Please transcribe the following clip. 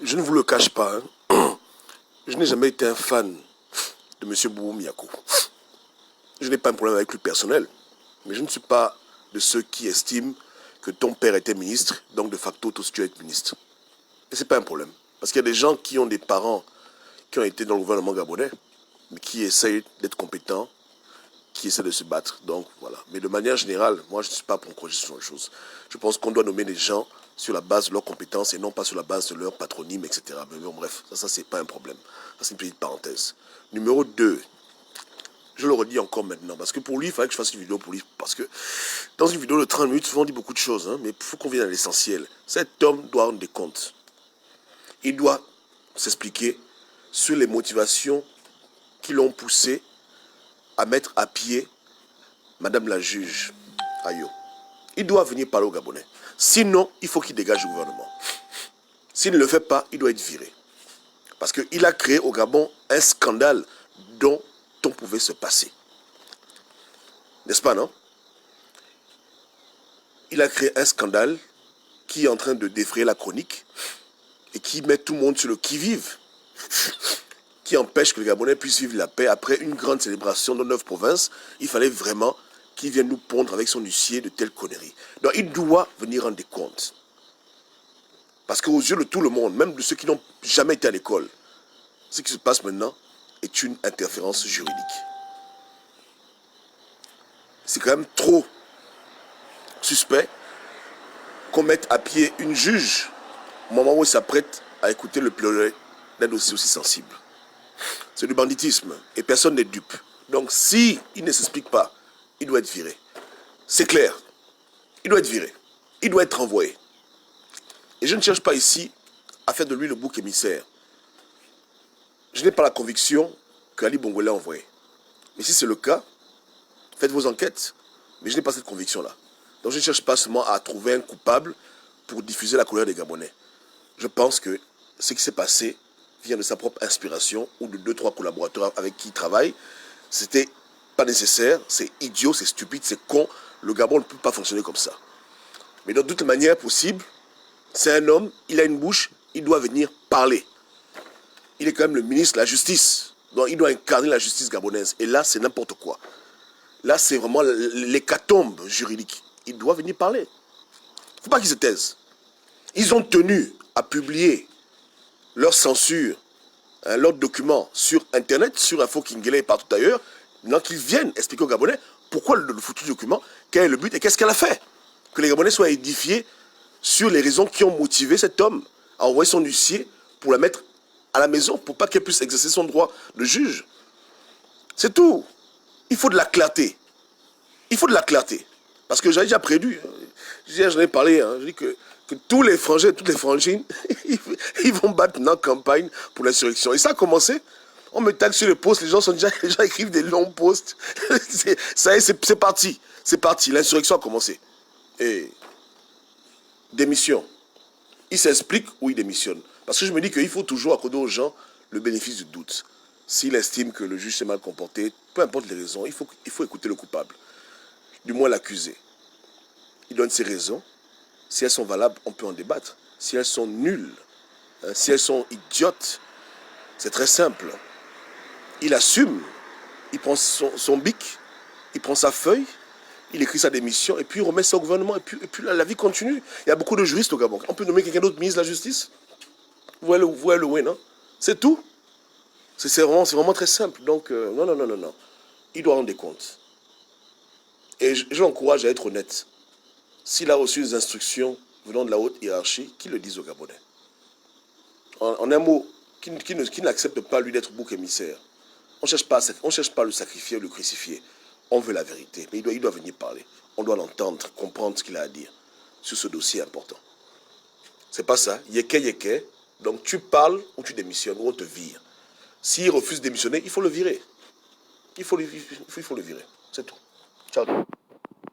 Je ne vous le cache pas, hein. Je n'ai jamais été un fan de M. Boubou-Miako. Je n'ai pas un problème avec lui personnel, mais je ne suis pas de ceux qui estiment que ton père était ministre, donc de facto, toi aussi tu es ministre. Et ce n'est pas un problème. Parce qu'il y a des gens qui ont des parents qui ont été dans le gouvernement gabonais, mais qui essayent d'être compétents, qui essaient de se battre. Donc voilà. Mais de manière générale, moi je ne suis pas pour encourager ce genre de choses. Je pense qu'on doit nommer les gens sur la base de leurs compétences et non pas sur la base de leur patronyme, etc. Mais bon, bref, ça c'est pas un problème. Ça c'est une petite parenthèse. Numéro 2. Je le redis encore maintenant, parce que pour lui, il fallait que je fasse une vidéo pour lui. Parce que dans une vidéo de 30 minutes, souvent on dit beaucoup de choses, hein, mais il faut qu'on vienne à l'essentiel. Cet homme doit rendre des comptes. Il doit s'expliquer sur les motivations qui l'ont poussé à mettre à pied Madame la juge Ayo. Il doit venir parler aux Gabonais. Sinon, il faut qu'il dégage le gouvernement. S'il ne le fait pas, il doit être viré. Parce qu'il a créé au Gabon un scandale dont on pouvait se passer. N'est-ce pas, non? Il a créé un scandale qui est en train de défrayer la chronique et qui met tout le monde sur le qui-vive, qui empêche que les Gabonais puissent vivre la paix. Après une grande célébration dans 9 provinces, il fallait vraiment qu'il vienne nous pondre avec son huissier de telles conneries. Donc il doit venir rendre des comptes. Parce qu'aux yeux de tout le monde, même de ceux qui n'ont jamais été à l'école, ce qui se passe maintenant est une interférence juridique. C'est quand même trop suspect qu'on mette à pied une juge au moment où elle s'apprête à écouter le pleurer d'un dossier aussi sensible. C'est du banditisme et personne n'est dupe. Donc si il ne s'explique pas, il doit être viré. C'est clair. Il doit être viré. Il doit être renvoyé. Et je ne cherche pas ici à faire de lui le bouc émissaire. Je n'ai pas la conviction que Ali Bongo l'a envoyé. Mais si c'est le cas, faites vos enquêtes. Mais je n'ai pas cette conviction-là. Donc je ne cherche pas seulement à trouver un coupable pour diffuser la colère des Gabonais. Je pense que ce qui s'est passé vient de sa propre inspiration ou de 2-3 collaborateurs avec qui il travaille. C'était pas nécessaire, c'est idiot, c'est stupide, c'est con. Le Gabon ne peut pas fonctionner comme ça. Mais de toute manière possible, c'est un homme, il a une bouche, il doit venir parler. Il est quand même le ministre de la Justice. Donc il doit incarner la justice gabonaise. Et là, c'est n'importe quoi. Là, c'est vraiment l'hécatombe juridique. Il doit venir parler. Il ne faut pas qu'ils se taisent. Ils ont tenu à publier leur censure, leurs documents sur Internet, sur Info Kingele et partout ailleurs, maintenant qu'ils viennent expliquer aux Gabonais pourquoi le foutu document, quel est le but et qu'est-ce qu'elle a fait. Que les Gabonais soient édifiés sur les raisons qui ont motivé cet homme à envoyer son huissier pour la mettre à la maison, pour pas qu'elle puisse exercer son droit de juge. C'est tout. Il faut de la clarté. Il faut de la clarté. Parce que j'avais déjà prévu, j'en ai parlé, hein, je dis que tous les frangins, toutes les frangines, ils vont battre une campagne pour l'insurrection. Et ça a commencé. On me tague sur les posts, les gens écrivent des longs posts. Ça y est, c'est parti. C'est parti, l'insurrection a commencé. Et démission. Il s'explique ou il démissionne. Parce que je me dis qu'il faut toujours accorder aux gens le bénéfice du doute. S'il estime que le juge s'est mal comporté, peu importe les raisons, il faut écouter le coupable. Du moins l'accusé. Il donne ses raisons. Si elles sont valables, on peut en débattre. Si elles sont nulles, si elles sont idiotes, c'est très simple. Il assume, il prend son bic, il prend sa feuille, il écrit sa démission et puis il remet ça au gouvernement et puis la vie continue. Il y a beaucoup de juristes au Gabon. On peut nommer quelqu'un d'autre ministre de la Justice. Vous voyez le way, non? C'est tout. C'est vraiment très simple. Donc, non. Il doit rendre des comptes. Et je l'encourage à être honnête. S'il a reçu des instructions venant de la haute hiérarchie, qu'il le dise aux Gabonais. En un mot, qui n'accepte pas lui d'être bouc émissaire. On ne cherche pas à le sacrifier ou le crucifier. On veut la vérité. Mais il doit venir parler. On doit l'entendre, comprendre ce qu'il a à dire sur ce dossier important. C'est pas ça. Yeke. Donc tu parles ou tu démissionnes ou on te vire. S'il refuse de démissionner, il faut le virer. Il faut le virer. C'est tout. Ciao.